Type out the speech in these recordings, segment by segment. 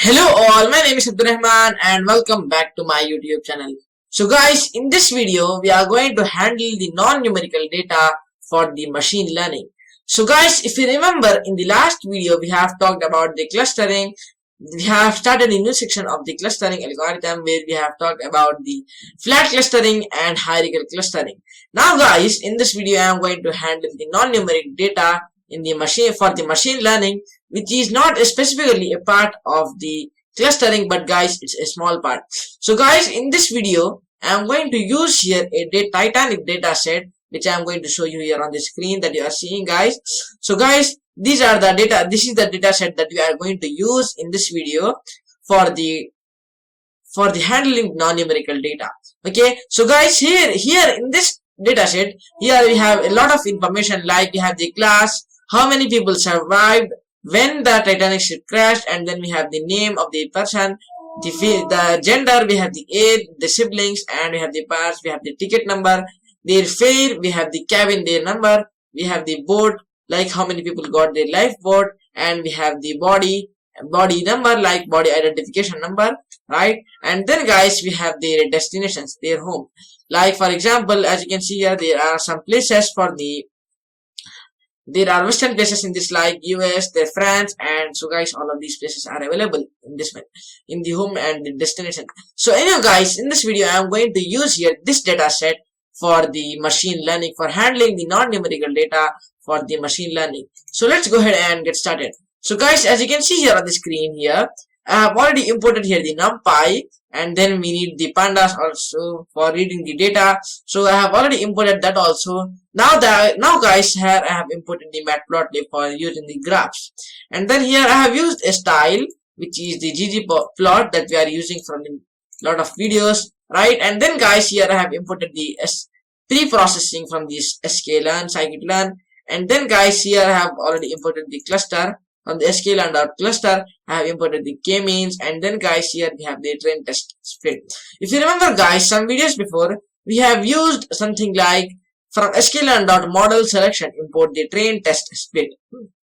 Hello all, my name is Rahman and welcome back to my YouTube channel. So guys, in this video we are going to handle the non-numerical data for the machine learning. So guys, if you remember in the last video we have talked about the clustering. We have started a new section of the clustering algorithm where we have talked about the flat clustering and hierarchical clustering. Now guys, in this video I am going to handle the non-numeric data in the machine for the machine learning, which is not specifically a part of the clustering, but guys, it's a small part. So guys, in this video I am going to use here a Titanic data set, which I am going to show you here on the screen that you are seeing, guys. So guys, these are the data. This is the data set that we are going to use in this video for the handling non-numerical data. Okay, so guys, here in this data set, here we have a lot of information, like we have the class, how many people survived when the Titanic ship crashed, and then we have the name of the person, the gender, we have the age, the siblings, and we have the parts, we have the ticket number, their fare, we have the cabin, their number, we have the boat, like how many people got their lifeboat, and we have the body number, like body identification number, right? And then guys, we have their destinations, their home. Like for example, as you can see here, there are some places there are western places in this, like US, there France, and so guys, all of these places are available in this one, in the home and the destination. So anyway guys, in this video I am going to use here this data set for the machine learning, for handling the non-numerical data for the machine learning. So let's go ahead and get started. So guys, as you can see here on the screen here, I have already imported here the NumPy, and then we need the pandas also for reading the data. So I have already imported that also. Now guys, here I have imported the matplotlib for using the graphs, and then here I have used a style which is the ggplot that we are using from a lot of videos, right? And then guys, here I have imported the pre-processing from this sklearn, scikit-learn, and then guys, here I have already imported the cluster from the sklearn.cluster. I have imported the k-means, and then guys, here we have the train test split. If you remember guys, some videos before we have used something like from sklearn.model selection import the train test split,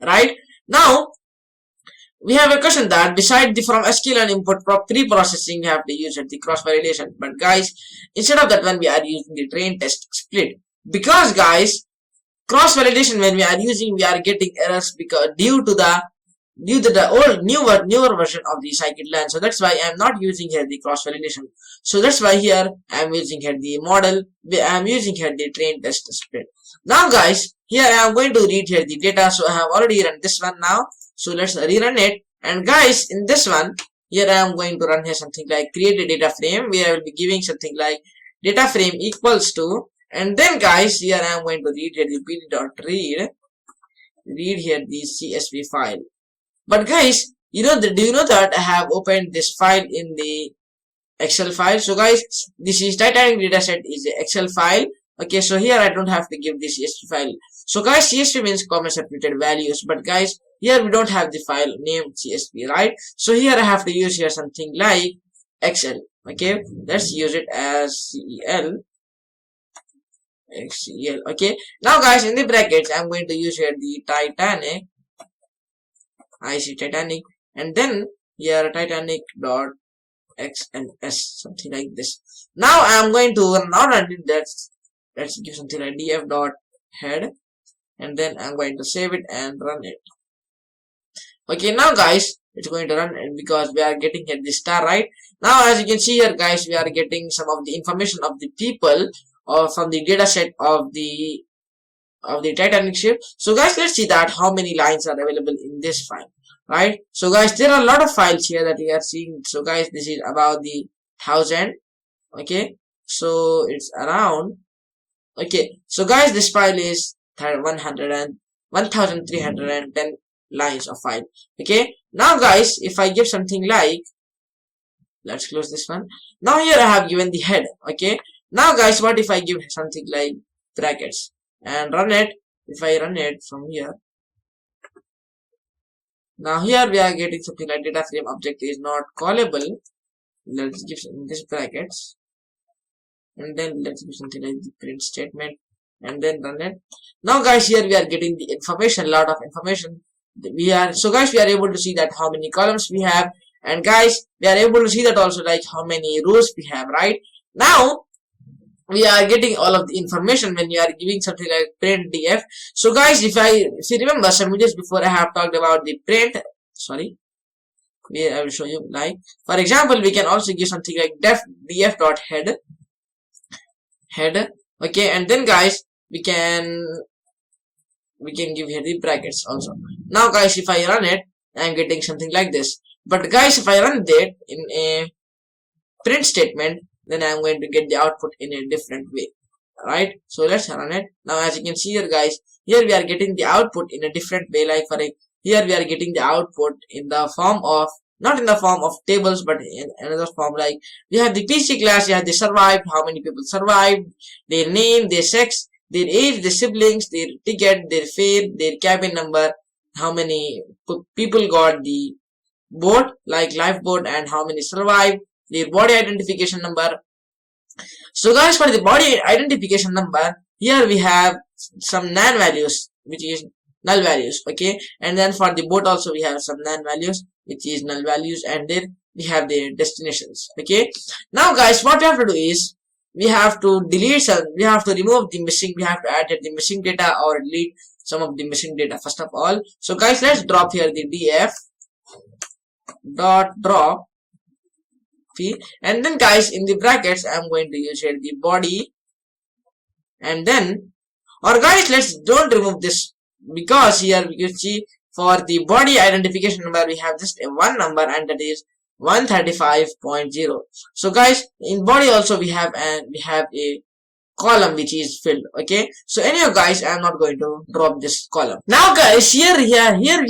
right? Now we have a question that beside the from sklearn import pre-processing we have to use the cross validation, but guys, instead of that one we are using the train test split, because guys, cross validation when we are using, we are getting errors because due to the old newer version of the scikit-learn. So that's why I am not using here the cross validation. So that's why here I am using here the model. I am using here the train test split. Now guys, here I am going to read here the data. So I have already run this one now. So let's rerun it. And guys, in this one, here I am going to run here something like create a data frame, where I will be giving something like data frame equals to, and then guys, here I am going to read here the pd.read, read here the CSV file. But guys, do you know that I have opened this file in the Excel file? So guys, this is Titanic dataset is a Excel file. Okay, so here I don't have to give the CSV file. So guys, CSV means comma separated values, but guys, here we don't have the file named CSV, right? So here I have to use here something like Excel. Okay, let's use it as CEL. Okay, now guys, in the brackets I'm going to use here the Titanic, Titanic, and then here Titanic dot XLS, something like this. Now I am going to now run it. Let's give something like df dot head, and then I'm going to save it and run it. Okay, now guys, it's going to run it because we are getting here the star, right? Now as you can see here guys, we are getting some of the information of the people or from the data set of the Titanic ship. So guys, let's see that how many lines are available in this file, right? So guys, there are a lot of files here that we are seeing. So guys, this is about the 1000. Okay, so it's around. Okay, so guys, this file is 1310 lines of file. Okay, now guys, if I give something like, let's close this one. Now here I have given the head. Okay, now guys, what if I give something like brackets and run it? If I run it from here, now here we are getting something like data frame object is not callable. Let's give this brackets, and then let's give something like the print statement, and then run it. Now guys, here we are getting the information, lot of information. So guys, we are able to see that how many columns we have, and guys, we are able to see that also, like how many rows we have. Right now we are getting all of the information when you are giving something like print df. So guys, if you remember some videos before, I have talked about the print, sorry, I will show you. Like for example, we can also give something like df dot head, okay, and then guys we can give here the brackets also. Now guys, if I run it, I am getting something like this. But guys, if I run that in a print statement, then I am going to get the output in a different way. Right, so let's run it. Now as you can see here guys, here we are getting the output in a different way. Like here we are getting the output in the form of, not in the form of tables, but in another form. Like we have the PC class, we have the survived, how many people survived, their name, their sex, their age, their siblings, their ticket, their fare, their cabin number, how many people got the boat, like lifeboat, and how many survived, their body identification number. So guys, for the body identification number, here we have some non values, which is null values, okay, and then for the boat also we have some non values, which is null values, and then we have their destinations. Okay, now guys, what we have to do is we have to delete some, we have to remove the missing, we have to add the missing data or delete some of the missing data first of all. So guys, let's drop here the df dot drop p, and then guys, in the brackets I am going to use here the body, and then, or guys, let's don't remove this, because here you see for the body identification number we have just a one number, and that is 135.0. so guys, in body also we have a column which is filled. Okay, so anyhow guys, I am not going to drop this column. Now guys, here we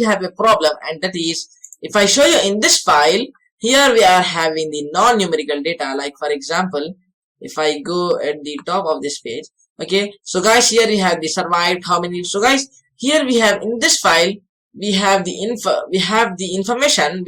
have a problem, and that is, if I show you in this file, here we are having the non-numerical data. Like for example, if I go at the top of this page, okay, so guys, here we have the survived, how many. So guys, here we have in this file we have the information,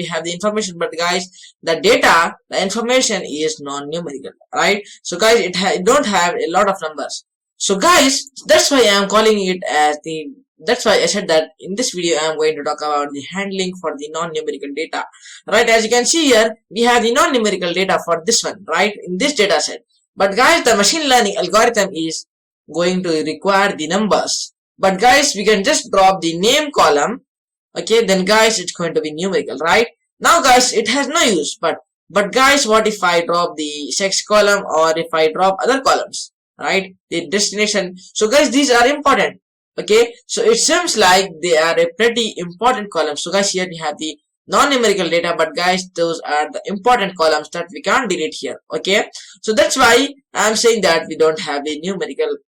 but guys, the data, the information is non-numerical, right? So guys, it don't have a lot of numbers. So guys, that's why I am calling it as the, that's why I said that in this video I am going to talk about the handling for the non-numerical data. Right, as you can see here, we have the non-numerical data for this one, right, in this data set. But guys, the machine learning algorithm is going to require the numbers. But guys, we can just drop the name column. Okay, then guys, it's going to be numerical. Right, now guys, it has no use. But guys, what if I drop the sex column, or if I drop other columns, right, the destination. So guys, these are important. Okay, so it seems like they are a pretty important column. So guys, here we have the non-numerical data, but guys, those are the important columns that we can't delete here. Okay, so that's why I'm saying that we don't have a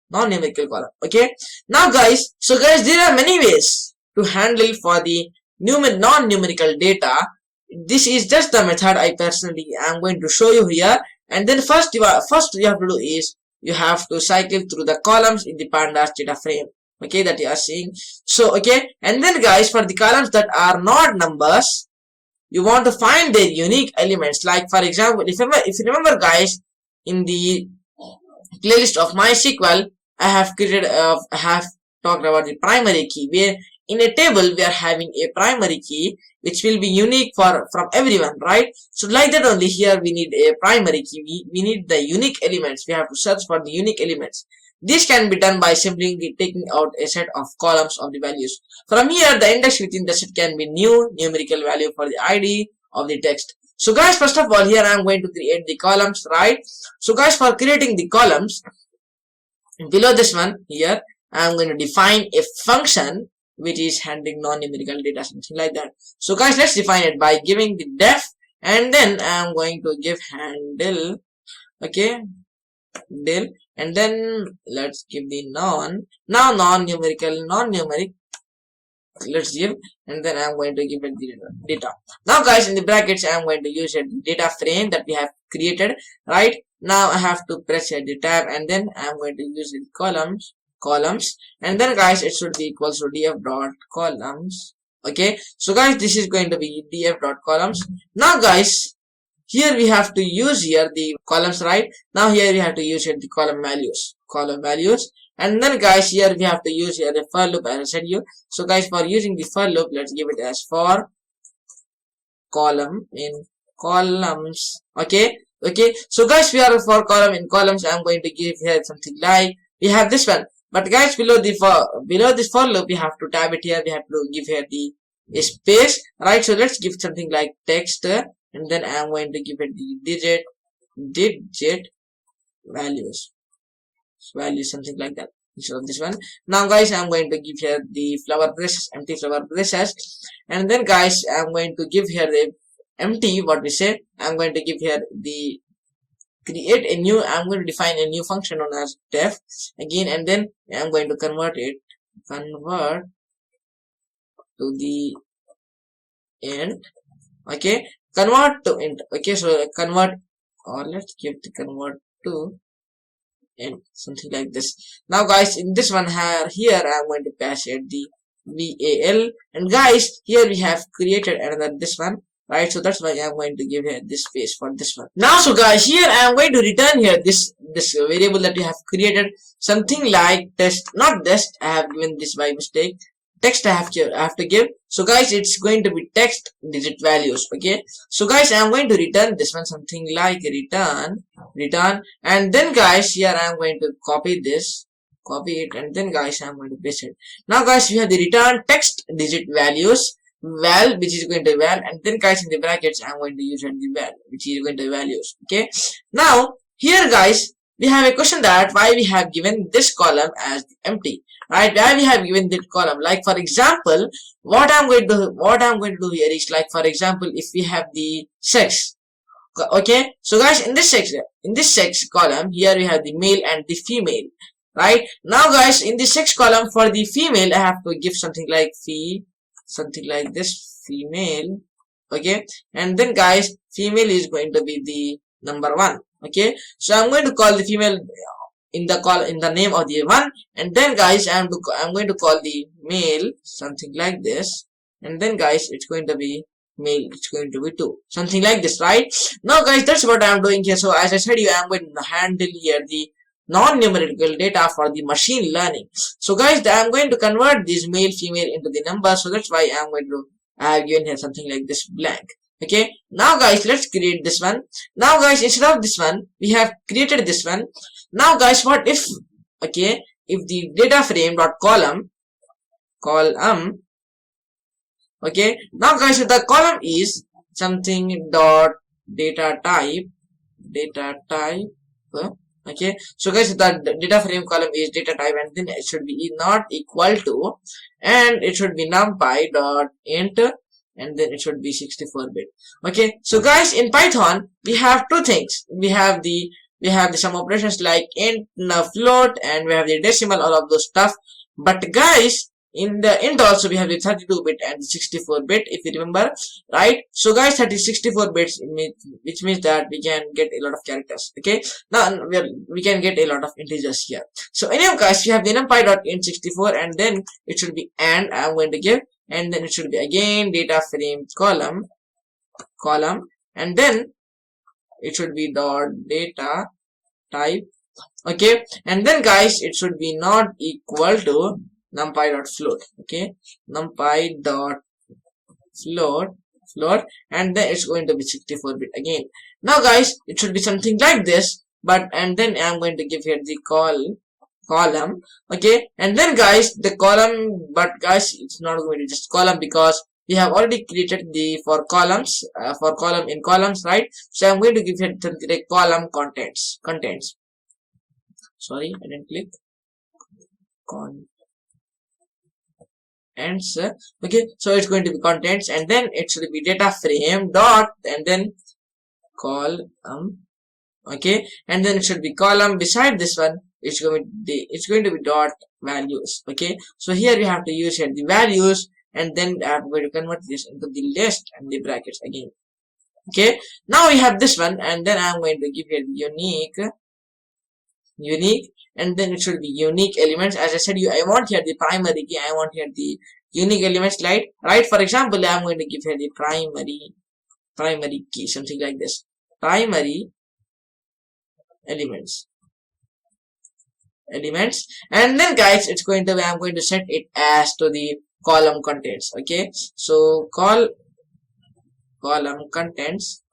non-numerical column. Okay, now guys, so guys, there are many ways to handle for the non-numerical data. This is just the method I personally am going to show you here. And then first you have to do is you have to cycle through the columns in the pandas data frame. Okay, that you are seeing. So okay, and then guys, for the columns that are not numbers, you want to find their unique elements. Like for example, if you remember guys, in the playlist of MySQL, I have talked about the primary key, where in a table we are having a primary key which will be unique from everyone, right? So like that only here we need a primary key, we need the unique elements, we have to search for the unique elements. This can be done by simply taking out a set of columns of the values. From here, the index within the set can be new numerical value for the ID of the text. So guys, first of all, here I am going to create the columns, right? So guys, for creating the columns, below this one here, I am going to define a function which is handling non-numerical data, something like that. So guys, let's define it by giving the def, and then I am going to give handle, okay, del, and then let's give the non-numeric, let's give, and then I'm going to give it the data. Now guys, in the brackets I am going to use a data frame that we have created. Right, now I have to press the tab, and then I am going to use the columns, and then guys, it should be equals to df dot columns. Okay, so guys, this is going to be df dot columns. Now guys, here we have to use here the columns, right? Now here we have to use here the column values, and then guys, here we have to use here the for loop, as I said you. So guys, for using the for loop, let's give it as for column in columns. Okay, so guys, we are for column in columns. I'm going to give here something like we have this one, but guys, below this for loop we have to tab it here. We have to give here the space, right? So let's give something like text, and then I'm going to give it the digit values, something like that instead of this one. Now guys, I'm going to give here the flower brushes, empty flower brushes, and then guys, I'm going to give here the empty, what we say, I'm going to give here the create a new, I'm going to define a new function known as def again, and then I'm going to convert to the int. Okay, convert to int. Okay, so convert, or let's give the convert to int, something like this. Now guys, in this one here I'm going to pass it the val, and guys, here we have created another this one, right? So that's why I'm going to give here this space for this one. Now so guys, here I am going to return here this variable that we have created, something like test, not test, I have given this by mistake, text I have to give. So guys, it's going to be text digit values. Okay, so guys, I'm going to return this one, something like return, and then guys, here I'm going to copy it, and then guys, I'm going to paste it. Now guys, we have the return text digit values val, which is going to val, and then guys, in the brackets I'm going to use the val, which is going to values. Okay, now here guys, we have a question that why we have given this column as empty, right? Why we have given this column, like for example, what I'm going to do here is, like for example, if we have the sex. Okay, so guys, in this sex column here we have the male and the female, right? Now guys, in the sex column for the female, I have to give something like something like this, female. Okay, and then guys, female is going to be the number 1. Okay, so I'm going to call the female in the name of the 1, and then guys, I'm going to call the male something like this, and then guys, it's going to be male, it's going to be 2, something like this, right? Now guys, that's what I'm doing here. So as I said, I'm going to handle here the non-numerical data for the machine learning. So guys, I'm going to convert this male female into the number, so that's why I'm going to have given here something like this blank. Okay, now guys, let's create this one. Now guys, instead of this one, we have created this one. Now guys, what if, okay, if the data frame dot column, okay, now guys, the column is something dot data type, okay, so guys, the data frame column is data type, and then it should be not equal to, and it should be numpy dot int, and then it should be 64-bit. Okay, so guys, in Python we have two things. We have the some operations like int, float, and we have the decimal, all of those stuff. But guys, in the int also we have the 32-bit and the 64-bit, if you remember, right? So guys, 64 bits, which means that we can get a lot of characters. Okay, now we can get a lot of integers here. So anyway guys, we have the numpy.int64, and then it should be and I'm going to give, and then it should be again data frame column, and then it should be dot data type. Okay, and then guys, it should be not equal to numpy.float. Okay, numpy.float, and then it's going to be 64-bit again. Now guys, it should be something like this, but and then I'm going to give here the column. Okay, and then guys, the column, but guys, it's not going to just column, because we have already created the for columns, for column in columns, right? So I'm going to give here the column contents. Sorry, I didn't click contents. Okay, so it's going to be contents, and then it should be data frame dot, and then column. Okay, and then it should be column. Beside this one, it's going to be dot values. Okay, so here we have to use here the values, and then I'm going to convert this into the list and the brackets again. Okay, now we have this one, and then I'm going to give here the unique, and then it should be unique elements. As I said, I want here the primary key, I want here the unique elements, right? For example, I'm going to give here the primary key, something like this, primary elements, and then guys, it's going to be, I'm going to set it as to the column contents. Okay, so column contents.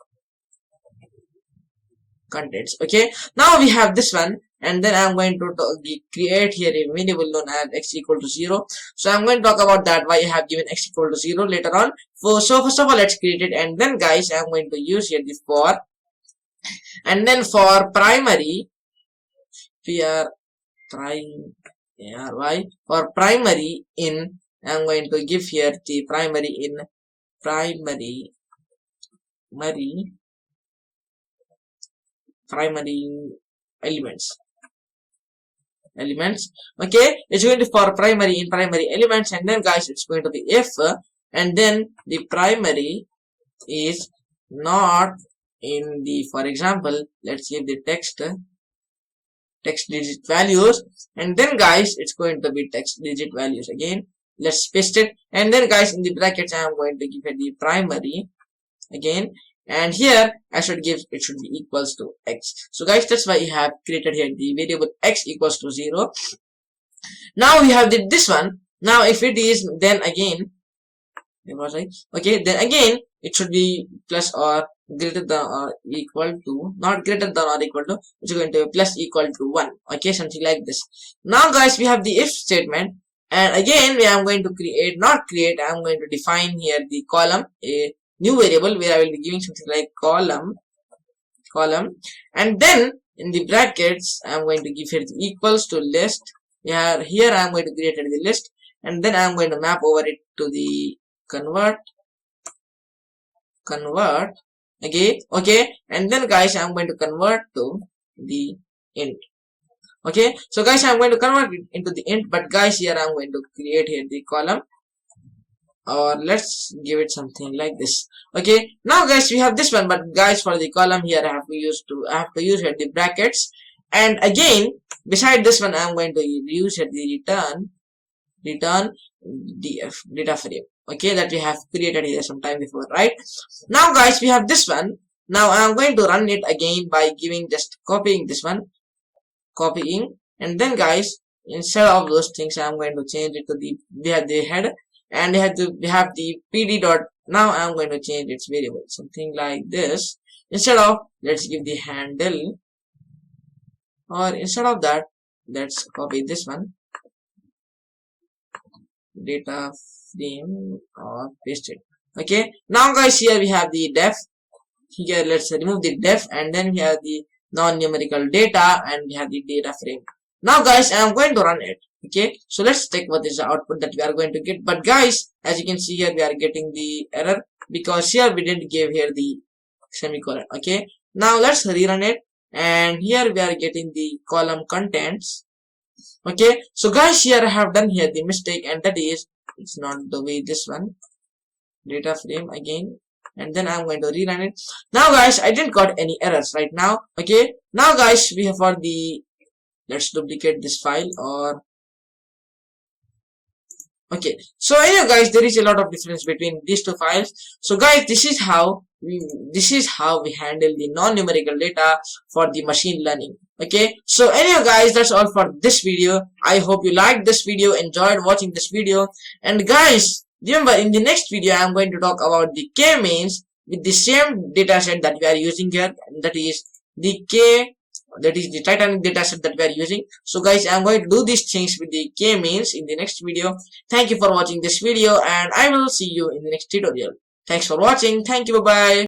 Okay, now we have this one, and then I'm going to create here a variable known as x equal to 0. So I'm going to talk about that, why I have given x equal to 0 later on. So first of all, let's create it, and then guys, I'm going to use here the for, and then for primary, we are trying why for primary in, I'm going to give here the primary in primary elements. Okay, it's going to for primary in primary elements, and then guys, it's going to be if, and then the primary is not in the, for example, let's give the text digit values, and then guys, it's going to be text digit values again. Let's paste it, and then guys, in the brackets, I am going to give it the primary again, and here I should give it should be equals to x. So guys, that's why I have created here the variable x equals to 0. Now we have this one. Now if it is, then again, okay, then again it should be plus or greater than or equal to, not greater than or equal to, it's going to be plus equal to 1. Okay, something like this. Now guys, we have the if statement, and again I'm going to I'm going to define here the column, a new variable where I will be giving something like column, and then in the brackets I'm going to give here the equals to list. Here I'm going to create the list, and then I'm going to map over it to the convert again. Okay, and then guys, I'm going to convert to the int. Okay, so guys, I'm going to convert it into the int, but guys, here I'm going to create here the column, or let's give it something like this. Okay, now guys, we have this one, but guys, for the column here I have to use here the brackets, and again beside this one I'm going to use here the return data frame. Okay, that we have created here some time before, right? Now guys, we have this one. Now I'm going to run it again by giving just copying this one, and then guys, instead of those things, I'm going to change it to we have the head, and we have the pd dot. Now I'm going to change its variable, something like this. Instead of, let's give the handle, or instead of that, let's copy this one, data frame, or paste it. Okay, now guys, here we have the def. Here let's remove the def, and then we have the non-numerical data, and we have the data frame. Now guys, I am going to run it. Okay, so let's check what is the output that we are going to get. But guys, as you can see here, we are getting the error because here we didn't give here the semicolon. Okay, now let's rerun it, and here we are getting the column contents. Okay, so guys, here I have done here the mistake, and that is, it's not the way this one, data frame again, and then I'm going to rerun it. Now guys, I didn't got any errors right now. Okay, now guys, we have for the, let's duplicate this file, or okay, so anyway guys, there is a lot of difference between these two files. So guys, this is how we handle the non-numerical data for the machine learning. Okay, so anyway guys, that's all for this video. I hope you liked this video, enjoyed watching this video, and guys, remember, in the next video I am going to talk about the k-means with the same dataset that we are using here, that is the Titanic dataset that we are using. So guys, I am going to do these things with the k-means in the next video. Thank you for watching this video, and I will see you in the next tutorial. Thanks for watching. Thank you. Bye bye.